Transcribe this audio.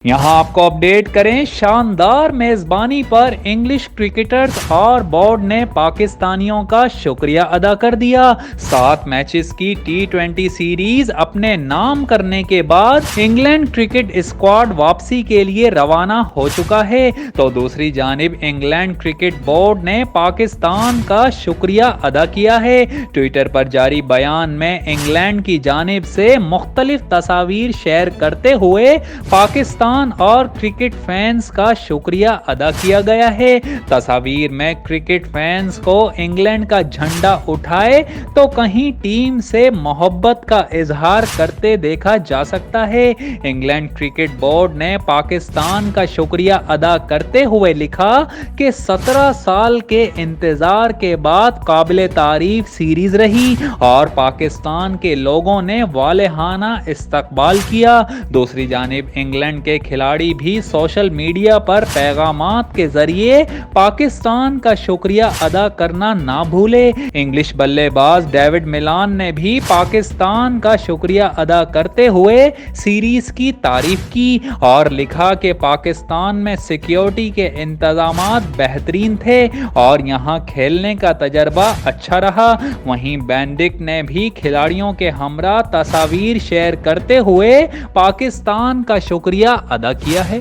یہاں آپ کو اپڈیٹ کریں، شاندار میزبانی پر انگلش کرکٹرز اور بورڈ نے پاکستانیوں کا شکریہ ادا کر دیا۔ 7 میچز کی T20 سیریز اپنے نام کرنے کے بعد انگلینڈ کرکٹ اسکواڈ واپسی کے لیے روانہ ہو چکا ہے، تو دوسری جانب انگلینڈ کرکٹ بورڈ نے پاکستان کا شکریہ ادا کیا ہے۔ ٹویٹر پر جاری بیان میں انگلینڈ کی جانب سے مختلف تصاویر شیئر کرتے ہوئے پاکستان اور کرکٹ فینز کا شکریہ ادا کیا گیا ہے۔ تصاویر میں کرکٹ فینز کو انگلینڈ کا جھنڈا اٹھائے تو کہیں ٹیم سے محبت کا اظہار کرتے دیکھا جا سکتا ہے۔ انگلینڈ کرکٹ بورڈ نے پاکستان کا شکریہ ادا کرتے ہوئے لکھا کہ 17 سال کے انتظار کے بعد قابل تعریف سیریز رہی اور پاکستان کے لوگوں نے والہانہ استقبال کیا۔ دوسری جانب انگلینڈ کے کھلاڑی بھی سوشل میڈیا پر پیغامات کے ذریعے پاکستان کا شکریہ ادا کرنا نہ بھولے۔ انگلش بلے باز ڈیوڈ ملان نے بھی پاکستان کا شکریہ ادا کرتے ہوئے سیریز کی تعریف کی اور لکھا کہ پاکستان میں سیکیورٹی کے انتظامات بہترین تھے اور یہاں کھیلنے کا تجربہ اچھا رہا۔ وہیں بینڈک نے بھی کھلاڑیوں کے ہمراہ تصاویر شیئر کرتے ہوئے پاکستان کا شکریہ ادا کیا ہے۔